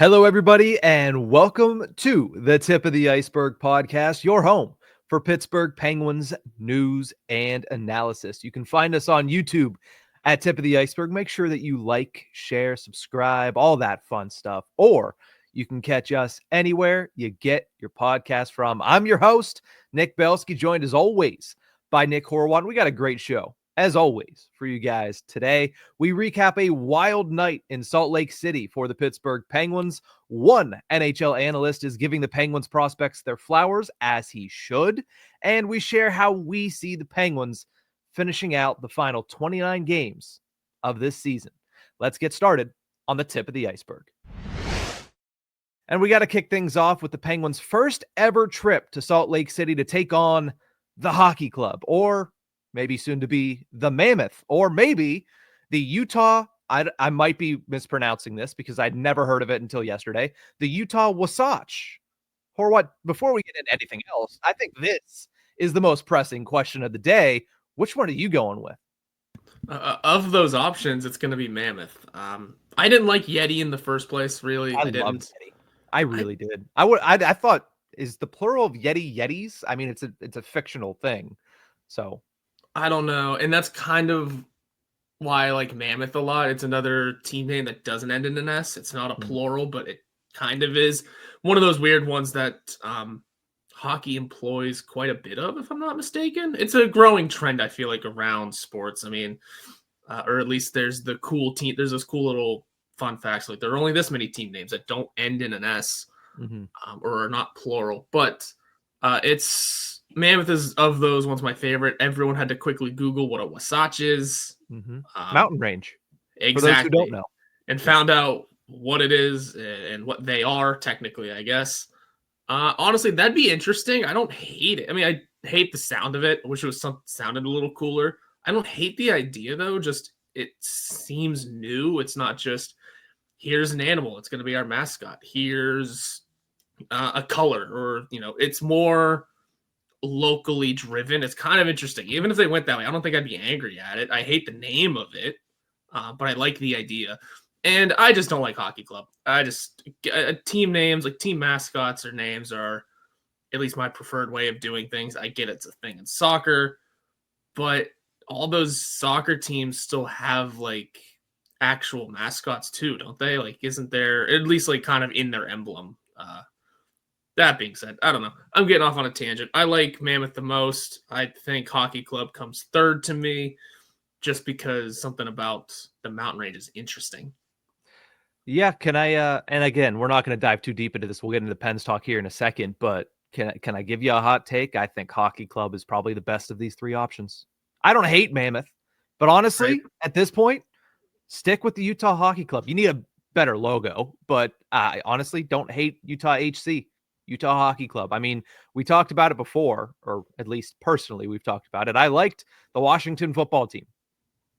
Hello, everybody, and welcome to the Tip of the Ice-Burgh podcast, your home for Pittsburgh Penguins news and analysis. You can find us on YouTube at Tip of the Ice-Burgh. Make sure that you like, share, subscribe, all that fun stuff. Or you can catch us anywhere you get your podcast from. I'm your host, Nick Belsky, joined as always by Nick Horwat. We got a great show, as always, for you guys today. We recap a wild night in Salt Lake City for the Pittsburgh Penguins. One NHL analyst is giving the Penguins prospects their flowers, as he should. And we share how we see the Penguins finishing out the final 29 games of this season. Let's get started on the Tip of the Ice-Burgh. And we got to kick things off with the Penguins' first ever trip to Salt Lake City to take on the Hockey Club, or maybe soon to be the Mammoth, or maybe the Utah, I might be mispronouncing this because I'd never heard of it until yesterday, the Utah Wasatch. Horwat, before we get into anything else, I think this is the most pressing question of the day. Which one are you going with? Of those options, it's going to be Mammoth. I didn't like Yeti in the first place, really. I loved Yeti. I really did. I thought, is the plural of Yeti Yetis? I mean, it's a fictional thing. So I don't know. And that's kind of why I like Mammoth a lot. It's another team name that doesn't end in an S. It's not a plural, but it kind of is. One of those weird ones that hockey employs quite a bit of, if I'm not mistaken. It's a growing trend, I feel like, around sports. I mean, or at least there's the cool team. There's this cool little fun facts. Like, there are only this many team names that don't end in an S or are not plural. But it's Mammoth is of those ones my favorite. Everyone had to quickly Google what a Wasatch is. Mountain range. Exactly. For those who don't know. And found out what it is and what they are, technically, I guess. Honestly, that'd be interesting. I don't hate it. I mean, I hate the sound of it. I wish it was sounded a little cooler. I don't hate the idea, though. Just it seems new. It's not just, here's an animal. It's going to be our mascot. Here's a color, or, it's more locally driven. It's kind of interesting. Even if they went that way, I don't think I'd be angry at it. I hate the name of it, but I like the idea. And I just don't like Hockey Club. Team names, like team mascots or names, are at least my preferred way of doing things. I get it's a thing in soccer, but all those soccer teams still have like actual mascots too, don't they? Like, isn't there at least like kind of in their emblem? That being said, I don't know. I'm getting off on a tangent. I like Mammoth the most. I think Hockey Club comes third to me just because something about the mountain range is interesting. Yeah, can I and again, we're not going to dive too deep into this. We'll get into the Pens talk here in a second, but can I give you a hot take? I think Hockey Club is probably the best of these three options. I don't hate Mammoth, but honestly, at this point, stick with the Utah Hockey Club. You need a better logo, but I honestly don't hate Utah HC, Utah Hockey Club. I mean, we talked about it before, or at least personally, we've talked about it. I liked the Washington football team.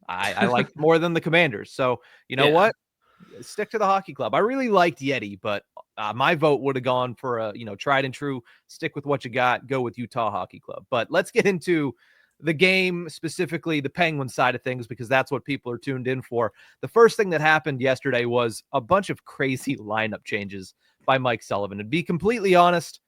I liked more than the Commanders. So you know what? Stick to the Hockey Club. I really liked Yeti, but my vote would have gone for a tried and true. Stick with what you got. Go with Utah Hockey Club. But let's get into the game, specifically the Penguins side of things, because that's what people are tuned in for. The first thing that happened yesterday was a bunch of crazy lineup changes by Mike Sullivan. And to be completely honest,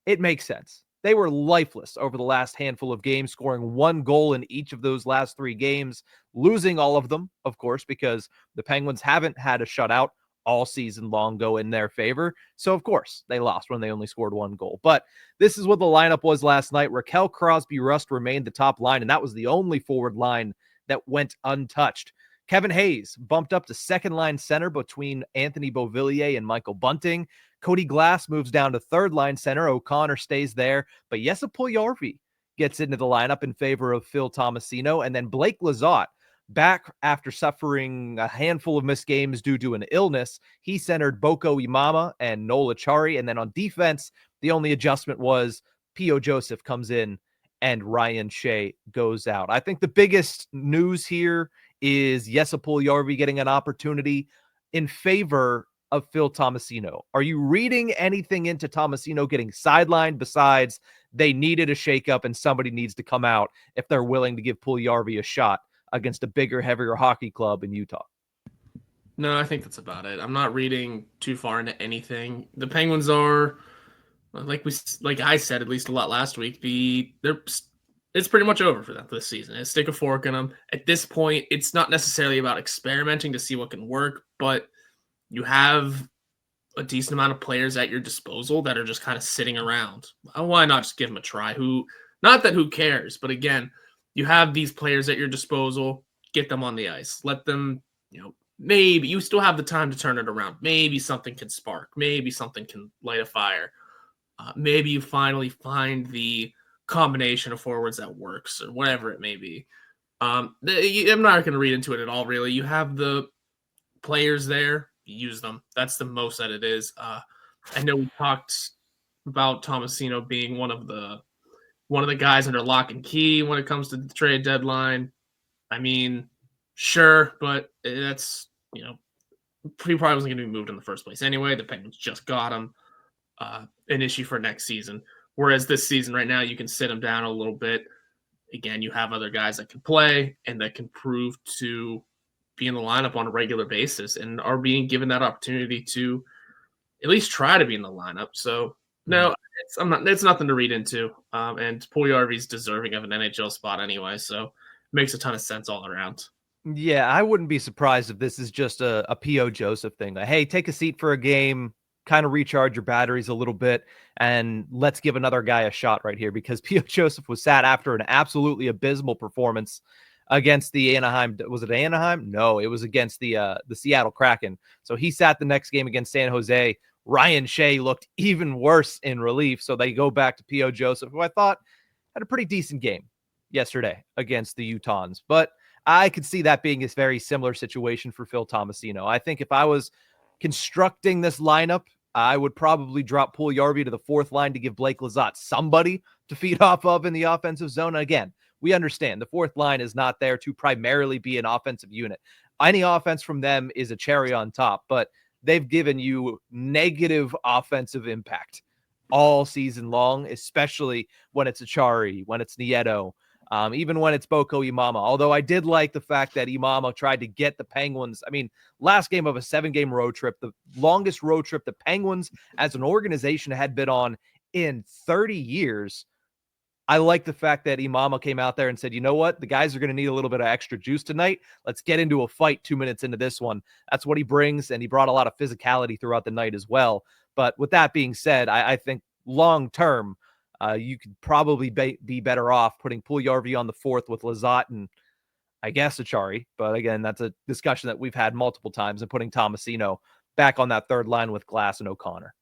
it makes sense. They were lifeless over the last handful of games, scoring one goal in each of those last three games, losing all of them, of course, because the Penguins haven't had a shutout all season long go in their favor. So, of course, they lost when they only scored one goal. But this is what the lineup was last night. Raquel, Crosby, Rust remained the top line, and that was the only forward line that went untouched. Kevin Hayes bumped up to second-line center between Anthony Beauvillier and Michael Bunting. Cody Glass moves down to third-line center. O'Connor stays there. But Jesse Puljujarvi gets into the lineup in favor of Phil Tomasino. And then Blake Lizotte, back after suffering a handful of missed games due to an illness, he centered Boko Imama and Nola Chari. And then on defense, the only adjustment was P.O. Joseph comes in and Ryan Shea goes out. I think the biggest news here is Jesse Puljujarvi getting an opportunity in favor of Phil Tomasino. Are you reading anything into Tomasino getting sidelined besides they needed a shakeup and somebody needs to come out if they're willing to give Puljujarvi a shot against a bigger, heavier hockey club in Utah? No, I think that's about it. I'm not reading too far into anything. The Penguins are, like I said, at least a lot last week. It's pretty much over for them this season. It's stick a fork in them. At this point, it's not necessarily about experimenting to see what can work, but you have a decent amount of players at your disposal that are just kind of sitting around. Why not just give them a try? Not that who cares, but again, you have these players at your disposal. Get them on the ice. Let them, maybe you still have the time to turn it around. Maybe something can spark. Maybe something can light a fire. Maybe you finally find the combination of forwards that works or whatever it may be. I'm not going to read into it at all, really. You have the players there, use them. That's the most that it is. I know we talked about Tomasino being one of the guys under lock and key when it comes to the trade deadline. I mean, sure, but that's he probably wasn't going to be moved in the first place anyway. The Penguins just got him. An issue for next season. Whereas this season, right now, you can sit him down a little bit. Again, you have other guys that can play and that can prove to be in the lineup on a regular basis and are being given that opportunity to at least try to be in the lineup. So no, it's nothing to read into. And Puljujarvi's deserving of an NHL spot anyway, so it makes a ton of sense all around. Yeah, I wouldn't be surprised if this is just a P.O. Joseph thing. Like, hey, take a seat for a game, kind of recharge your batteries a little bit, and let's give another guy a shot right here, because P.O. Joseph was sat after an absolutely abysmal performance against the Anaheim. Was it Anaheim? No, it was against the Seattle Kraken. So he sat the next game against San Jose. Ryan Shea looked even worse in relief. So they go back to P.O. Joseph, who I thought had a pretty decent game yesterday against the Utahns. But I could see that being a very similar situation for Phil Tomasino. I think if I was constructing this lineup, I would probably drop Puljujarvi to the fourth line to give Blake Lizotte somebody to feed off of in the offensive zone. Again, we understand the fourth line is not there to primarily be an offensive unit. Any offense from them is a cherry on top, but they've given you negative offensive impact all season long, especially when it's Achari, when it's Nieto, even when it's Boko Imama. Although I did like the fact that Imama tried to get the Penguins. I mean, last game of a 7-game road trip, the longest road trip the Penguins as an organization had been on in 30 years. I like the fact that Imama came out there and said, you know what? The guys are going to need a little bit of extra juice tonight. Let's get into a fight 2 minutes into this one. That's what he brings, and he brought a lot of physicality throughout the night as well. But with that being said, I think long-term, you could probably be better off putting Puljujarvi on the fourth with Lizotte and I guess Achari. But again, that's a discussion that we've had multiple times, and putting Tomasino back on that third line with Glass and O'Connor.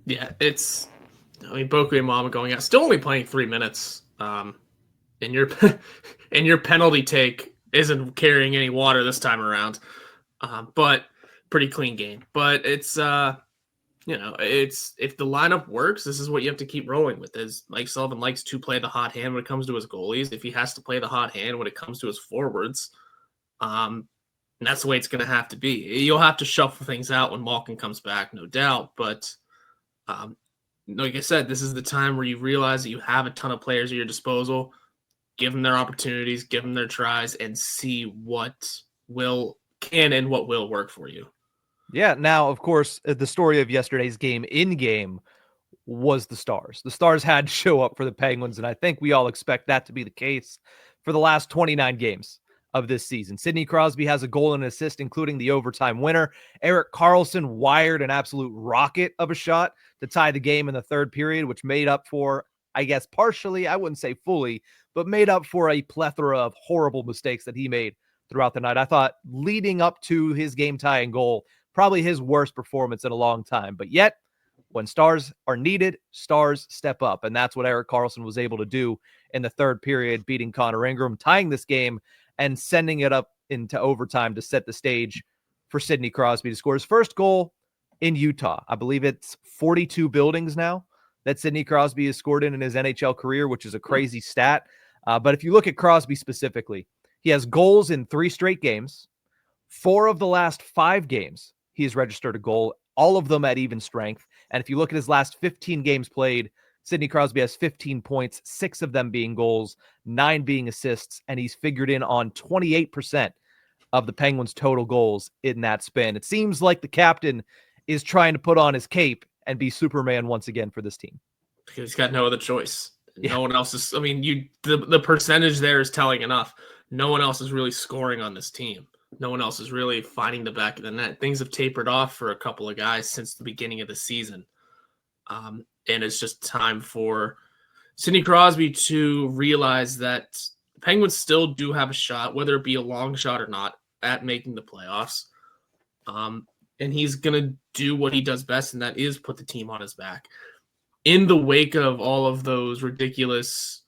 Yeah, Boko Imama going out, still only playing 3 minutes. And your penalty take isn't carrying any water this time around. But pretty clean game. But it's if the lineup works, this is what you have to keep rolling with. Is Mike Sullivan likes to play the hot hand when it comes to his goalies. If he has to play the hot hand when it comes to his forwards, and that's the way it's going to have to be. You'll have to shuffle things out when Malkin comes back, no doubt. But like I said, this is the time where you realize that you have a ton of players at your disposal. Give them their opportunities, give them their tries, and see what can and what will work for you. Yeah. Now, of course, the story of yesterday's game in game was the Stars. The Stars had to show up for the Penguins, and I think we all expect that to be the case for the last 29 games of this season. Sidney Crosby has a goal and an assist, including the overtime winner. Erik Karlsson wired an absolute rocket of a shot to tie the game in the third period, which made up for, I guess, partially, I wouldn't say fully, but made up for a plethora of horrible mistakes that he made throughout the night. I thought leading up to his game-tying goal, probably his worst performance in a long time. But yet, when stars are needed, stars step up. And that's what Erik Karlsson was able to do in the third period, beating Connor Ingram, tying this game, and sending it up into overtime to set the stage for Sidney Crosby to score his first goal in Utah. I believe it's 42 buildings now that Sidney Crosby has scored in his NHL career, which is a crazy stat. But if you look at Crosby specifically, he has goals in 3 straight games. 4 of the last 5 games, he has registered a goal, all of them at even strength. And if you look at his last 15 games played, Sidney Crosby has 15 points, 6 of them being goals, 9 being assists, and he's figured in on 28% of the Penguins' total goals in that span. It seems like the captain is trying to put on his cape and be Superman once again for this team. Because he's got no other choice. Yeah. No one else is. I mean, the percentage there is telling enough. No one else is really scoring on this team. No one else is really finding the back of the net. Things have tapered off for a couple of guys since the beginning of the season. And it's just time for Sidney Crosby to realize that the Penguins still do have a shot, whether it be a long shot or not, at making the playoffs. And he's going to do what he does best, and that is put the team on his back. In the wake of all of those ridiculous,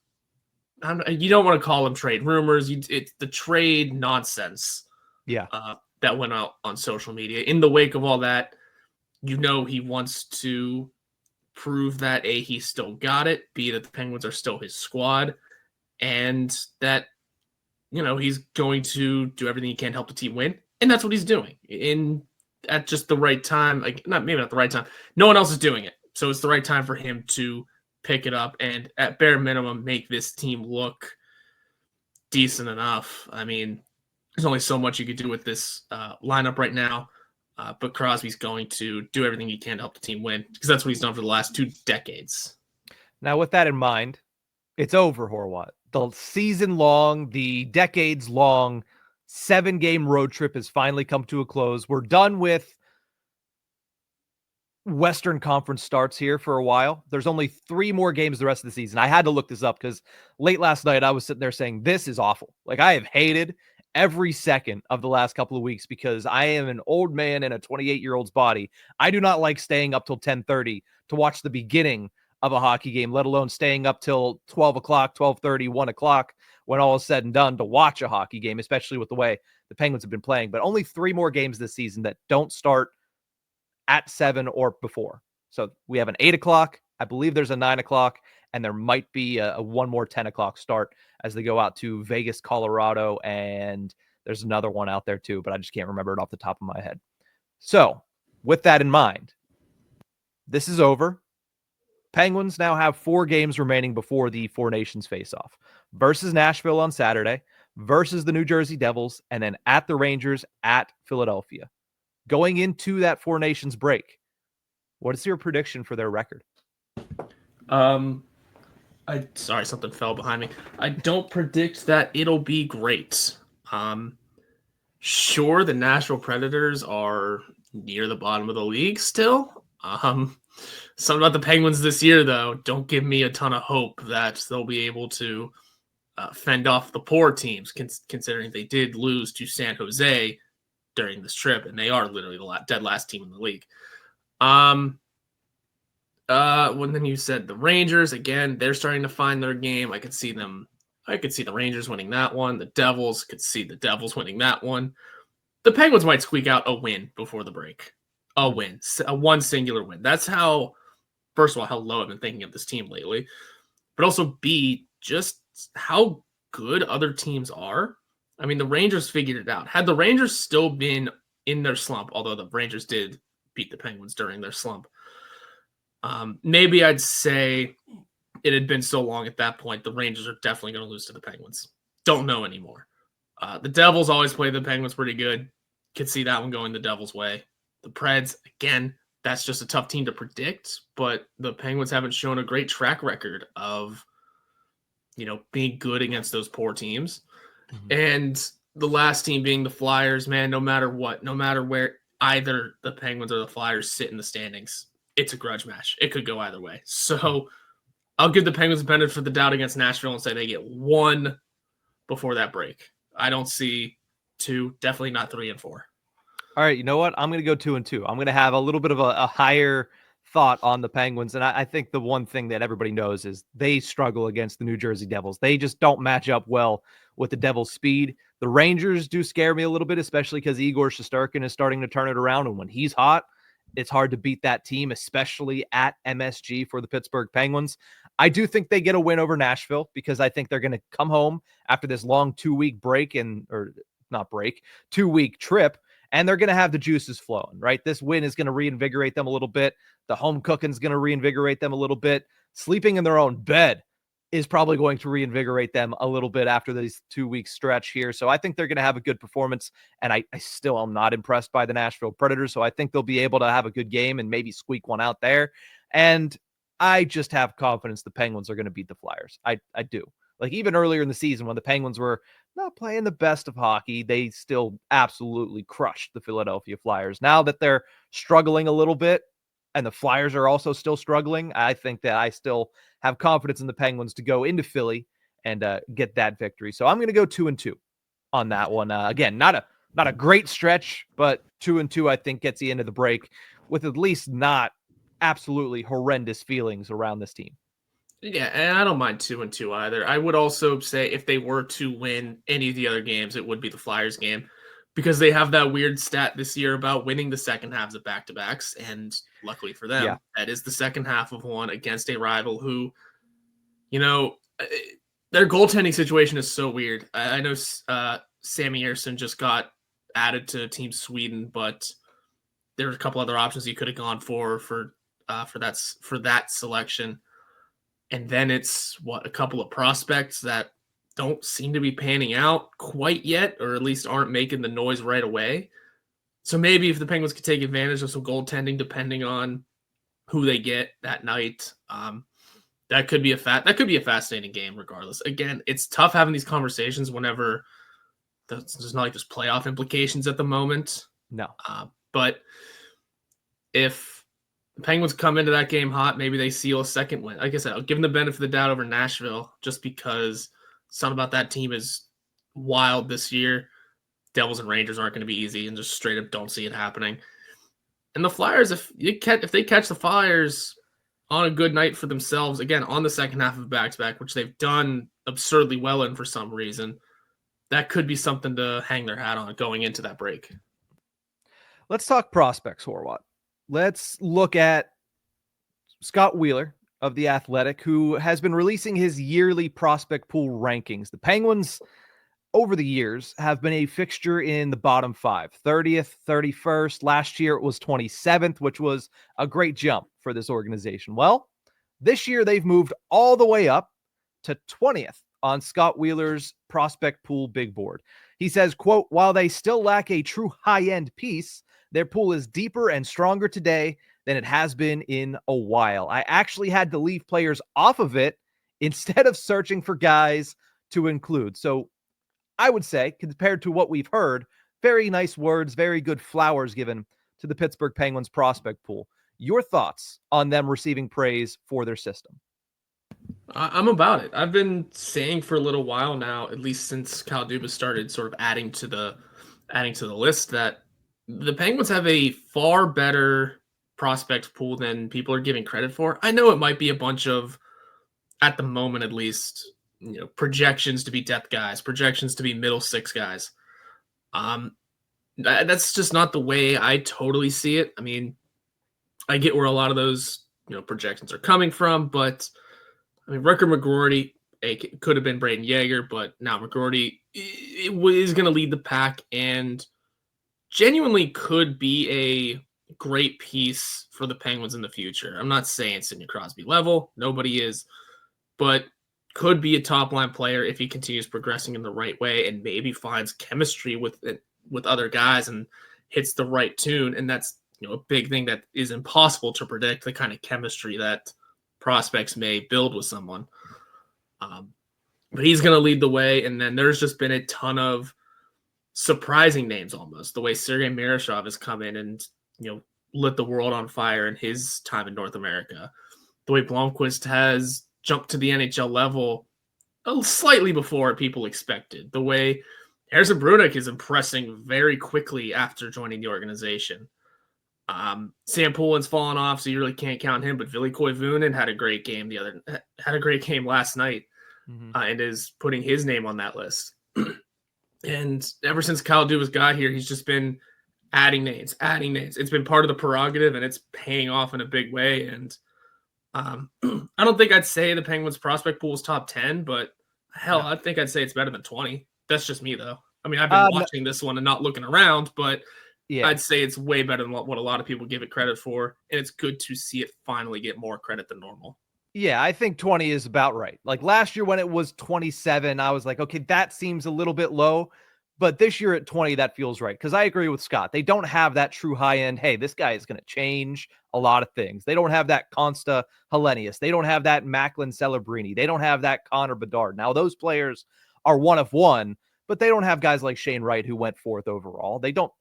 you don't want to call them trade rumors, it's the trade nonsense that went out on social media. In the wake of all that, he wants to prove that A, he still got it, B, that the Penguins are still his squad, and that, he's going to do everything he can to help the team win. And that's what he's doing at just the right time. Like, maybe not the right time. No one else is doing it. So it's the right time for him to pick it up and at bare minimum make this team look decent enough. I mean, there's only so much you could do with this lineup right now. But Crosby's going to do everything he can to help the team win because that's what he's done for the last 2 decades. Now, with that in mind, it's over, Horwat. The season-long, the decades-long 7-game road trip has finally come to a close. We're done with Western Conference starts here for a while. There's only 3 more games the rest of the season. I had to look this up because late last night I was sitting there saying, this is awful. Like, I have hated every second of the last couple of weeks because I am an old man in a 28-year-old's body. I do not like staying up till 10:30 to watch the beginning of a hockey game, let alone staying up till 12 o'clock, 12:30, 1 o'clock when all is said and done to watch a hockey game, especially with the way the Penguins have been playing. But only 3 more games this season that don't start at 7 or before. So we have an 8 o'clock. I believe there's a 9 o'clock, and there might be a one more 10 o'clock start as they go out to Vegas, Colorado, and there's another one out there too, but I just can't remember it off the top of my head. So with that in mind, this is over. Penguins now have 4 games remaining before the Four Nations face-off versus Nashville on Saturday, versus the New Jersey Devils, and then at the Rangers at Philadelphia. Going into that Four Nations break, what is your prediction for their record? Sorry, something fell behind me. I don't predict that it'll be great. Sure, the Nashville Predators are near the bottom of the league still. Something about the Penguins this year, though, don't give me a ton of hope that they'll be able to fend off the poor teams, considering they did lose to San Jose during this trip, and they are literally the dead last team in the league. When then you said the Rangers, again, they're starting to find their game. I could see the Rangers winning that one. The Devils, could see the Devils winning that one. The Penguins might squeak out a win before the break. A win. One singular win. That's how, first of all, how low I've been thinking of this team lately. But also, B, just how good other teams are. I mean, the Rangers figured it out. Had the Rangers still been in their slump, although the Rangers did beat the Penguins during their slump, maybe I'd say it had been so long at that point, the Rangers are definitely going to lose to the Penguins. Don't know anymore. The Devils always play the Penguins pretty good. Could see that one going the Devils' way. The Preds, again, that's just a tough team to predict, but the Penguins haven't shown a great track record of, being good against those poor teams. Mm-hmm. And the last team being the Flyers, man, no matter what, no matter where either the Penguins or the Flyers sit in the standings, it's a grudge match. It could go either way. So I'll give the Penguins the benefit of the doubt against Nashville and say they get 1 before that break. I don't see 2, definitely not 3 and 4. All right, you know what? I'm going to go 2 and 2. I'm going to have a little bit of a higher thought on the Penguins, and I think the one thing that everybody knows is they struggle against the New Jersey Devils. They just don't match up well with the Devils' speed. The Rangers do scare me a little bit, especially because Igor Shesterkin is starting to turn it around, and when he's hot, it's hard to beat that team, especially at MSG for the Pittsburgh Penguins. I do think they get a win over Nashville because I think they're going to come home after this long 2-week break 2-week trip, and they're going to have the juices flowing, right? This win is going to reinvigorate them a little bit. The home cooking is going to reinvigorate them a little bit. Sleeping in their own bed is probably going to reinvigorate them a little bit after this 2-week stretch here. So I think they're going to have a good performance. And I still am not impressed by the Nashville Predators. So I think they'll be able to have a good game and maybe squeak one out there. And I just have confidence the Penguins are going to beat the Flyers. I do. Like even earlier in the season when the Penguins were not playing the best of hockey, they still absolutely crushed the Philadelphia Flyers. Now that they're struggling a little bit and the Flyers are also still struggling, I think that I still have confidence in the Penguins to go into Philly and get that victory. So I'm going to go 2-2 on that one. Again, not a great stretch, but 2-2 I think gets you into the break with at least not absolutely horrendous feelings around this team. Yeah, and I don't mind 2-2 either. I would also say if they were to win any of the other games, it would be the Flyers game because they have that weird stat this year about winning the second halves of back-to-backs, and luckily for them, that is the second half of one against a rival who, their goaltending situation is so weird. I know Sammy Ersson just got added to Team Sweden, but there's a couple other options he could have gone for that selection. And then it's a couple of prospects that don't seem to be panning out quite yet, or at least aren't making the noise right away. So maybe if the Penguins could take advantage of some goaltending, depending on who they get that night, that could be a fascinating game. Regardless, again, it's tough having these conversations whenever there's not like there's playoff implications at the moment. No, but if the Penguins come into that game hot, maybe they seal a second win. Like I said, I'll give them the benefit of the doubt over Nashville just because something about that team is wild this year. Devils and Rangers aren't going to be easy, and just straight up don't see it happening. And the Flyers, if they catch the Flyers on a good night for themselves, again, on the second half of back-to-back, which they've done absurdly well in for some reason, that could be something to hang their hat on going into that break. Let's talk prospects, Horwat. Let's look at Scott Wheeler of The Athletic, who has been releasing his yearly prospect pool rankings. The Penguins, over the years, have been a fixture in the bottom 5, 30th, 31st. Last year, it was 27th, which was a great jump for this organization. Well, this year, they've moved all the way up to 20th on Scott Wheeler's prospect pool big board. He says, quote, while they still lack a true high-end piece, their pool is deeper and stronger today than it has been in a while. I actually had to leave players off of it instead of searching for guys to include. So I would say, compared to what we've heard, very nice words, very good flowers given to the Pittsburgh Penguins prospect pool. Your thoughts on them receiving praise for their system? I'm about it. I've been saying for a little while now, at least since Kyle Dubas started sort of adding to the list, that the Penguins have a far better prospect pool than people are giving credit for. I know it might be a bunch of, at the moment at least, projections to be depth guys, projections to be middle six guys. That's just not the way I totally see it. I mean, I get where a lot of those projections are coming from, but I mean, Rutger McGroarty, it could have been Braden Yeager, but now McGroarty is going to lead the pack and genuinely could be a great piece for the Penguins in the future. I'm not saying Sidney Crosby level. Nobody is. But could be a top-line player if he continues progressing in the right way and maybe finds chemistry with other guys and hits the right tune. And that's a big thing that is impossible to predict, the kind of chemistry that prospects may build with someone. But he's going to lead the way. And then there's just been a ton of surprising names almost. The way Sergei Marashov has come in and, lit the world on fire in his time in North America. The way Blomqvist has jumped to the NHL level slightly before people expected. The way Harrison Brunik is impressing very quickly after joining the organization. Sam Poulin's fallen off, so you really can't count him. But Ville Koivunen had a great game last night, and is putting his name on that list. And ever since Kyle Dubas got here, he's just been adding names. It's been part of the prerogative, and it's paying off in a big way. And I don't think I'd say the Penguins prospect pool is top 10, but hell, I think I'd say it's better than 20. That's just me, though. I mean, I've been watching this one and not looking around, but I'd say it's way better than what a lot of people give it credit for. And it's good to see it finally get more credit than normal. Yeah, I think 20 is about right. Like last year when it was 27, I was like, okay, that seems a little bit low. But this year at 20, that feels right. Because I agree with Scott. They don't have that true high end. Hey, this guy is going to change a lot of things. They don't have that Consta Hellenius. They don't have that Macklin Celebrini. They don't have that Connor Bedard. Now, those players are one of one, but they don't have guys like Shane Wright who went fourth overall. They don't.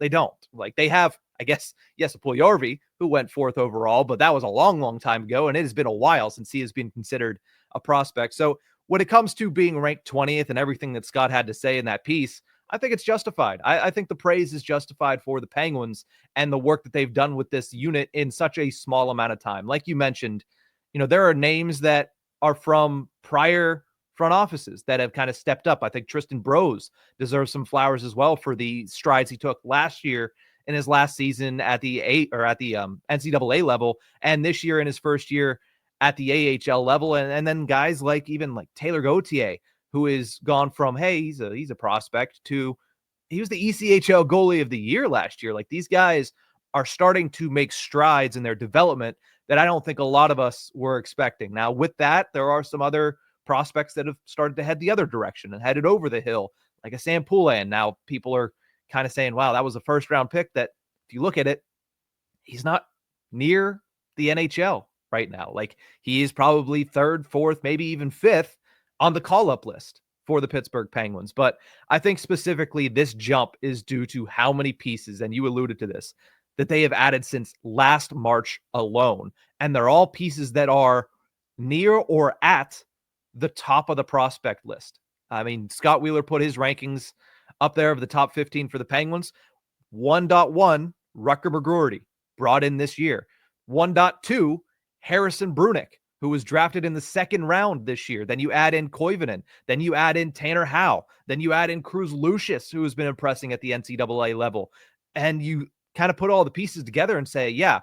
Like they have, I guess, yes, Puljujärvi who went fourth overall, but that was a long, long time ago. And it has been a while since he has been considered a prospect. So when it comes to being ranked 20th and everything that Scott had to say in that piece, I think it's justified. I think the praise is justified for the Penguins and the work that they've done with this unit in such a small amount of time. Like you mentioned, there are names that are from prior front offices that have kind of stepped up. I think Tristan Brose deserves some flowers as well for the strides he took last year in his last season at the NCAA level, and this year in his first year at the AHL level. And then guys like Taylor Gauthier, who is gone from, hey, he's a prospect to he was the ECHL goalie of the year last year. Like these guys are starting to make strides in their development that I don't think a lot of us were expecting. Now, with that, there are some other prospects that have started to head the other direction and headed over the hill, like a Sam Poulin. Now people are kind of saying, wow, that was a first round pick that if you look at it, he's not near the NHL right now. Like he is probably third, fourth, maybe even fifth on the call-up list for the Pittsburgh Penguins. But I think specifically this jump is due to how many pieces, and you alluded to this, that they have added since last March alone. And they're all pieces that are near or at the top of the prospect list. I mean, Scott Wheeler put his rankings up there of the top 15 for the Penguins. 1.1, Rutger McGroarty, brought in this year. 1.2, Harrison Brunick, who was drafted in the second round this year. Then you add in Koivunen. Then you add in Tanner Howe. Then you add in Cruz Lucius, who has been impressing at the NCAA level. And you kind of put all the pieces together and say, yeah,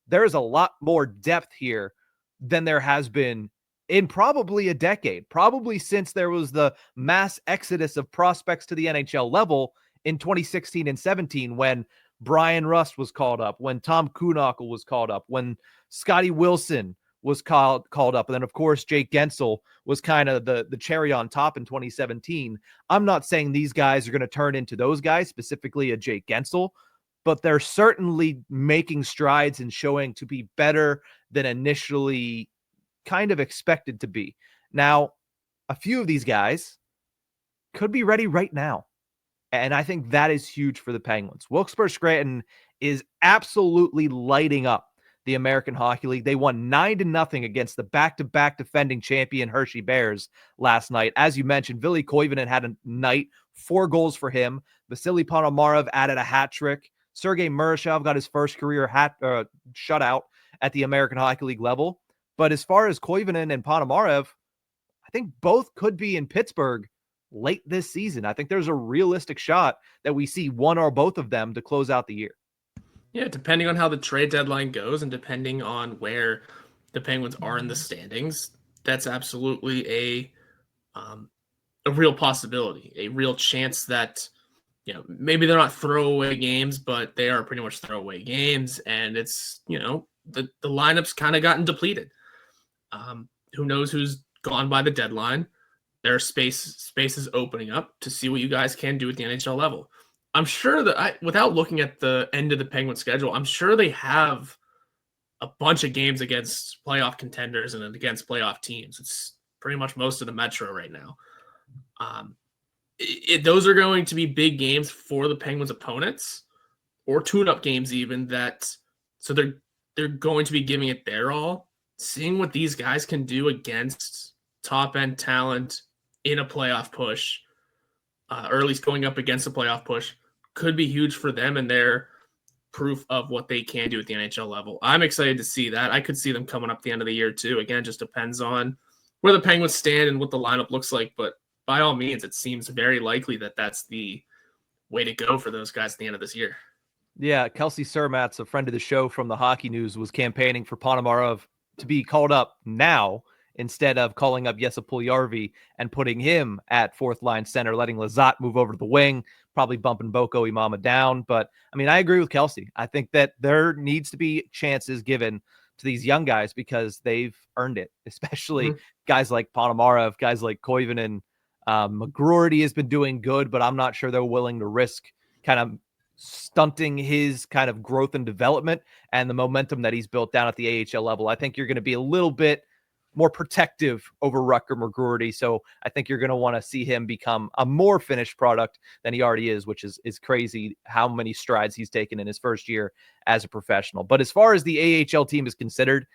there's a lot more depth here than there has been in probably a decade, probably since there was the mass exodus of prospects to the NHL level in 2016 and 17, when Brian Rust was called up, when Tom Kuhnhackl was called up, when Scotty Wilson was called up. And then, of course, Jake Gensel was kind of the cherry on top in 2017. I'm not saying these guys are going to turn into those guys, specifically a Jake Gensel, but they're certainly making strides and showing to be better than initially kind of expected to be. Now, a few of these guys could be ready right now. And I think that is huge for the Penguins. Wilkes-Barre Scranton is absolutely lighting up the American Hockey League. They won 9-0 against the back-to-back defending champion Hershey Bears last night. As you mentioned, Ville Koivunen had a night, 4 goals for him. Vasily Ponomarev added a hat trick. Sergei Murashov got his first career shutout at the American Hockey League level. But as far as Koivunen and Ponomarev, I think both could be in Pittsburgh late this season. I think there's a realistic shot that we see one or both of them to close out the year. Yeah, depending on how the trade deadline goes and depending on where the Penguins are in the standings, that's absolutely a real possibility, a real chance that, maybe they're not throwaway games, but they are pretty much throwaway games. And it's, the lineup's kind of gotten depleted. Who knows who's gone by the deadline? There are spaces opening up to see what you guys can do at the NHL level. I'm sure that without looking at the end of the Penguin schedule, I'm sure they have a bunch of games against playoff contenders and against playoff teams. It's pretty much most of the Metro right now. Those are going to be big games for the Penguins' opponents, or tune-up games even. So they're going to be giving it their all. Seeing what these guys can do against top-end talent in a playoff push, or at least going up against a playoff push, could be huge for them and their proof of what they can do at the NHL level. I'm excited to see that. I could see them coming up the end of the year too. Again, just depends on where the Penguins stand and what the lineup looks like. But by all means, it seems very likely that that's the way to go for those guys at the end of this year. Yeah, Kelsey Surmatz, a friend of the show from the Hockey News, was campaigning for Ponomarev to be called up now instead of calling up Jesse Puljujärvi and putting him at fourth line center, letting Lazat move over to the wing, probably bumping Boko Imama down. But I mean, I agree with Kelsey. I think that there needs to be chances given to these young guys because they've earned it, especially Mhm. guys like Ponomarev, guys like Koivunen. McGroarty has been doing good, but I'm not sure they're willing to risk kind of stunting his kind of growth and development and the momentum that he's built down at the AHL level. I think you're going to be a little bit more protective over Rutger McGroarty. So I think you're going to want to see him become a more finished product than he already is, which is crazy how many strides he's taken in his first year as a professional. But as far as the AHL team is considered,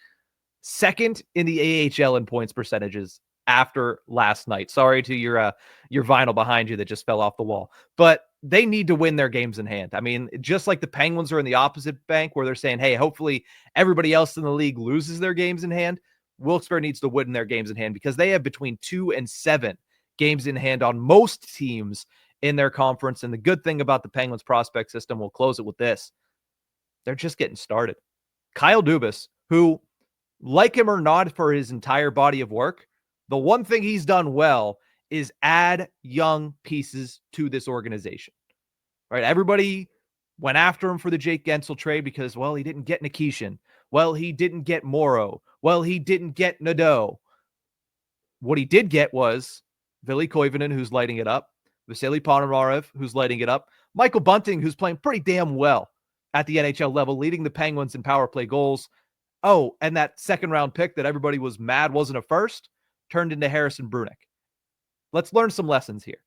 second in the AHL in points percentages after last night. Sorry to your vinyl behind you that just fell off the wall, but they need to win their games in hand. I mean, just like the Penguins are in the opposite bank where they're saying, hey, hopefully everybody else in the league loses their games in hand. Wilkes-Barre needs to win their games in hand because they have between 2 and 7 games in hand on most teams in their conference. And the good thing about the Penguins prospect system, we'll close it with this. They're just getting started. Kyle Dubas, who, like him or not for his entire body of work, the one thing he's done well is add young pieces to this organization. Right? Everybody went after him for the Jake Gensel trade because, well, he didn't get Nikishin. Well, he didn't get Morrow. Well, he didn't get Nadeau. What he did get was Ville Koivunen, who's lighting it up, Vasily Ponomarev, who's lighting it up, Michael Bunting, who's playing pretty damn well at the NHL level, leading the Penguins in power play goals. Oh, and that second round pick that everybody was mad wasn't a first, turned into Harrison Brunick. Let's learn some lessons here.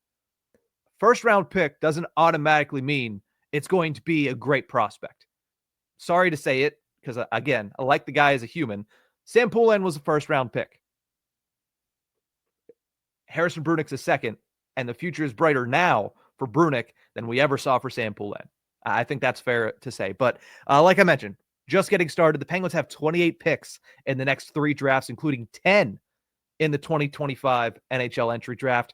First round pick doesn't automatically mean it's going to be a great prospect. Sorry to say it, because again, I like the guy as a human. Sam Poulin was a first round pick. Harrison Brunick's a second, and the future is brighter now for Brunick than we ever saw for Sam Poulin. I think that's fair to say. But like I mentioned, just getting started, the Penguins have 28 picks in the next 3 drafts, including 10 in the 2025 NHL entry draft.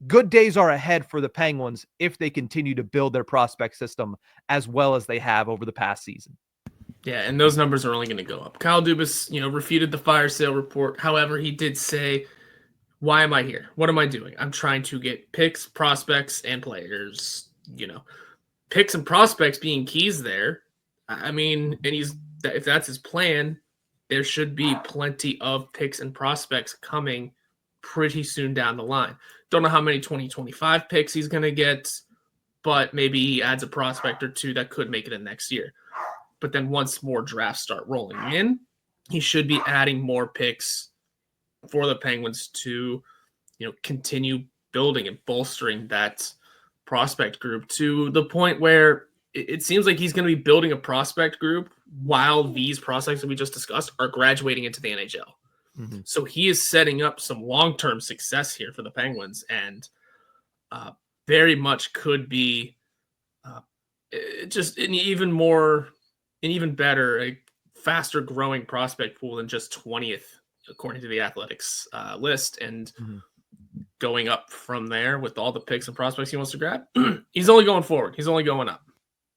Good days are ahead for the Penguins if they continue to build their prospect system as well as they have over the past season. Yeah, and those numbers are only going to go up. Kyle Dubas, refuted the fire sale report. However, he did say, why am I here? What am I doing? I'm trying to get picks, prospects, and players. Picks and prospects being keys there. I mean, and if that's his plan, there should be plenty of picks and prospects coming pretty soon down the line. Don't know how many 2025 picks he's going to get, but maybe he adds a prospect or two that could make it in next year. But then once more drafts start rolling in, he should be adding more picks for the Penguins to, continue building and bolstering that prospect group to the point where it seems like he's going to be building a prospect group while these prospects that we just discussed are graduating into the NHL. Mm-hmm. So he is setting up some long-term success here for the Penguins, and very much could be just an even better, a faster growing prospect pool than just 20th, according to the Athletics list. And going up from there with all the picks and prospects he wants to grab, he's only going forward. He's only going up.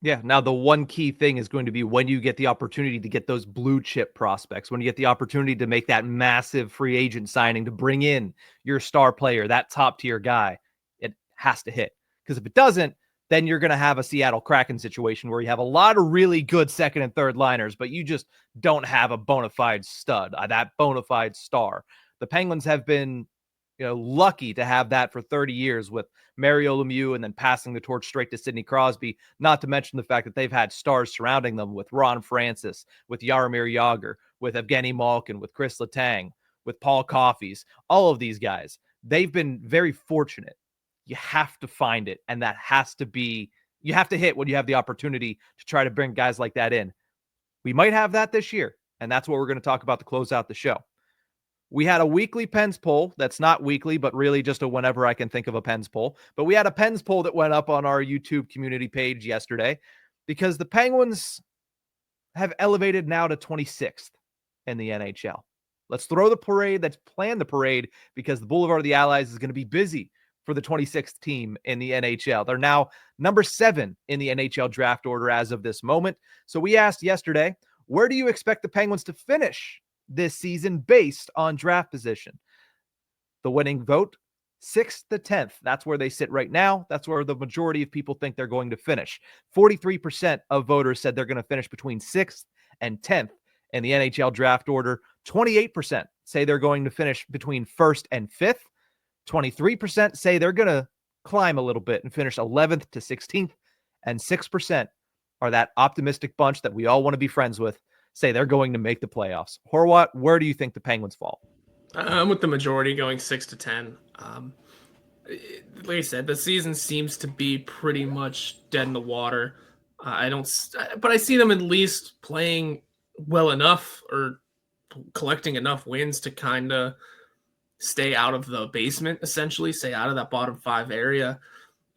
Yeah. Now, the one key thing is going to be when you get the opportunity to get those blue chip prospects, when you get the opportunity to make that massive free agent signing to bring in your star player, that top tier guy, it has to hit. Because if it doesn't, then you're going to have a Seattle Kraken situation where you have a lot of really good second and third liners, but you just don't have a bona fide stud, that bona fide star. The Penguins have been lucky to have that for 30 years with Mario Lemieux and then passing the torch straight to Sidney Crosby, not to mention the fact that they've had stars surrounding them with Ron Francis, with Jaromir Jagr, with Evgeni Malkin, with Kris Letang, with Paul Coffees, all of these guys. They've been very fortunate. You have to find it, and that has to be, you have to hit when you have the opportunity to try to bring guys like that in. We might have that this year, and that's what we're going to talk about to close out the show. We had a weekly Pens poll that's not weekly, but really just a whenever I can think of a Pens poll. But we had a Pens poll that went up on our YouTube community page yesterday because the Penguins have elevated now to 26th in the NHL. Let's throw the parade. Let's plan the parade because the Boulevard of the Allies is going to be busy for the 26th team in the NHL. They're now number 7 in the NHL draft order as of this moment. So we asked yesterday, where do you expect the Penguins to finish this season based on draft position? The winning vote, 6th to 10th. That's where they sit right now. That's where the majority of people think they're going to finish. 43% of voters said they're going to finish between 6th and 10th in the NHL draft order. 28% say they're going to finish between 1st and 5th. 23% say they're going to climb a little bit and finish 11th to 16th. And 6% are that optimistic bunch that we all want to be friends with, say they're going to make the playoffs. Horwat, where do you think the Penguins fall? I'm with the majority going 6 to 10. Like I said, the season seems to be pretty much dead in the water. But I see them at least playing well enough or collecting enough wins to kind of stay out of the basement, essentially, stay out of that bottom 5 area.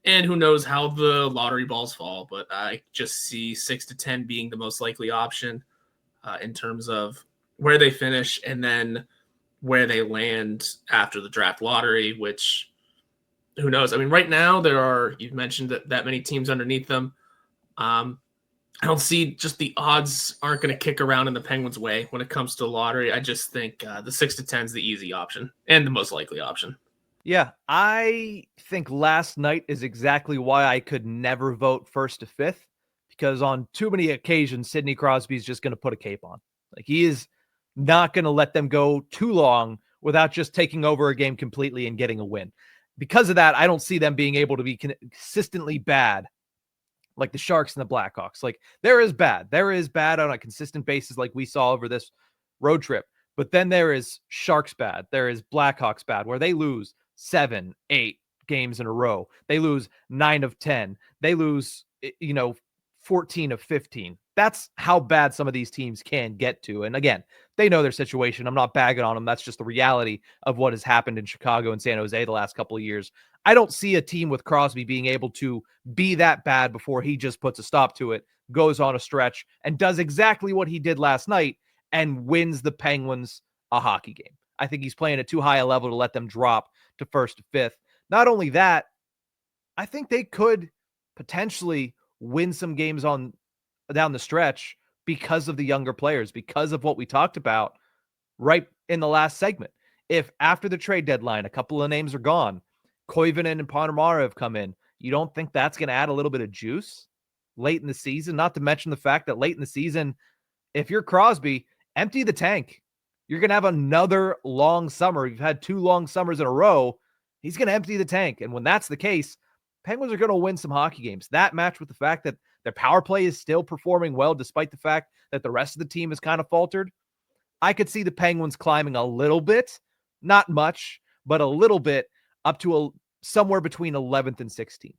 And who knows how the lottery balls fall, but I just see 6 to 10 being the most likely option in terms of where they finish and then where they land after the draft lottery, which who knows? I mean, right now you've mentioned that many teams underneath them. I don't see, just the odds aren't going to kick around in the Penguins' way when it comes to the lottery. I just think the 6 to 10 is the easy option and the most likely option. Yeah, I think last night is exactly why I could never vote 1st to 5th, because on too many occasions, Sidney Crosby is just going to put a cape on. Like, he is not going to let them go too long without just taking over a game completely and getting a win. Because of that, I don't see them being able to be consistently bad like the Sharks and the Blackhawks. Like, there is bad on a consistent basis like we saw over this road trip. But then there is Sharks bad. There is Blackhawks bad, where they lose 7, 8 games in a row. They lose 9 of 10. They lose, 14 of 15. That's how bad some of these teams can get to. And again, they know their situation. I'm not bagging on them. That's just the reality of what has happened in Chicago and San Jose the last couple of years. I don't see a team with Crosby being able to be that bad before he just puts a stop to it, goes on a stretch, and does exactly what he did last night and wins the Penguins a hockey game. I think he's playing at too high a level to let them drop to 1st to 5th. Not only that, I think they could potentially win some games on down the stretch because of the younger players, because of what we talked about right in the last segment. If after the trade deadline, a couple of names are gone, Koivunen and Panemara have come in, you don't think that's going to add a little bit of juice late in the season? Not to mention the fact that late in the season, if you're Crosby, empty the tank. You're going to have another long summer. You've had 2 long summers in a row. He's going to empty the tank. And when that's the case, Penguins are going to win some hockey games. That matched with the fact that their power play is still performing well, despite the fact that the rest of the team has kind of faltered. I could see the Penguins climbing a little bit, not much, but a little bit, up to somewhere between 11th and 16th.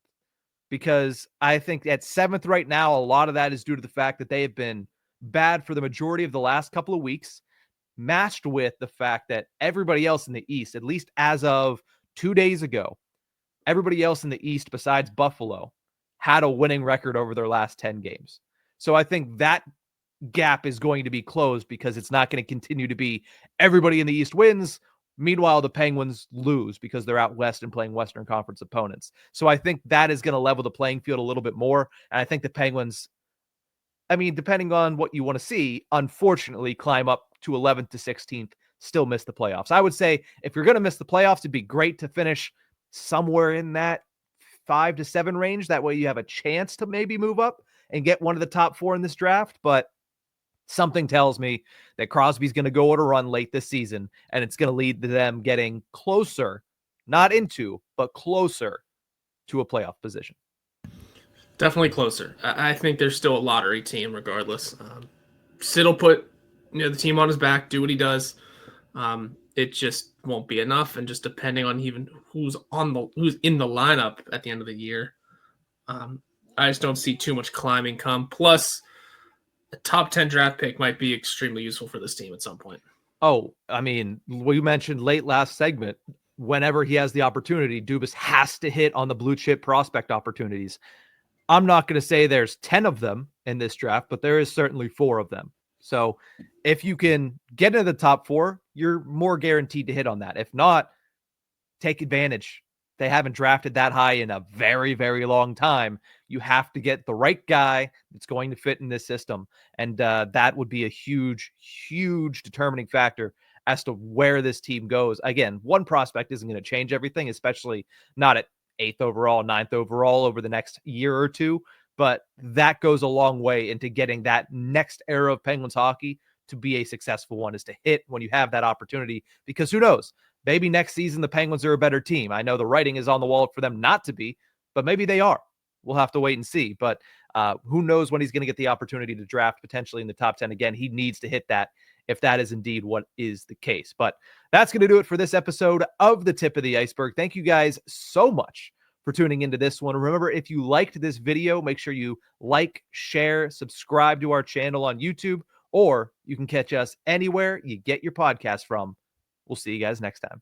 Because I think at 7th right now, a lot of that is due to the fact that they have been bad for the majority of the last couple of weeks, matched with the fact that everybody else in the East, at least as of 2 days ago, everybody else in the East besides Buffalo had a winning record over their last 10 games. So I think that gap is going to be closed because it's not going to continue to be everybody in the East wins. Meanwhile, the Penguins lose because they're out West and playing Western Conference opponents. So I think that is going to level the playing field a little bit more. And I think the Penguins, I mean, depending on what you want to see, unfortunately climb up to 11th to 16th, still miss the playoffs. I would say if you're going to miss the playoffs, it'd be great to finish somewhere in that 5 to 7 range. That way you have a chance to maybe move up and get one of the top 4 in this draft. But something tells me that Crosby's going to go on a run late this season, and it's going to lead to them getting closer, not into, but closer to a playoff position. Definitely closer. I think there's still a lottery team regardless. Sid will put the team on his back, do what he does. It just won't be enough, and just depending on even who's in the lineup at the end of the year, I just don't see too much climbing come. Plus, a top 10 draft pick might be extremely useful for this team at some point. Oh, I mean, we mentioned late last segment, whenever he has the opportunity, Dubas has to hit on the blue chip prospect opportunities. I'm not going to say there's 10 of them in this draft, but there is certainly 4 of them. So if you can get into the top 4, you're more guaranteed to hit on that. If not, take advantage. They haven't drafted that high in a very, very long time. You have to get the right guy that's going to fit in this system. And that would be a huge, huge determining factor as to where this team goes. Again, one prospect isn't going to change everything, especially not at 8th overall, 9th overall over the next year or two. But that goes a long way into getting that next era of Penguins hockey to be a successful one, is to hit when you have that opportunity, because who knows, maybe next season the Penguins are a better team. I know the writing is on the wall for them not to be, but maybe they are. We'll have to wait and see. But who knows when he's going to get the opportunity to draft potentially in the top 10 again. He needs to hit that if that is indeed what is the case. But that's going to do it for this episode of The Tip of the Iceberg. Thank you guys so much for tuning into this one. Remember, if you liked this video, make sure you like, share, subscribe to our channel on YouTube, or you can catch us anywhere you get your podcast from. We'll see you guys next time.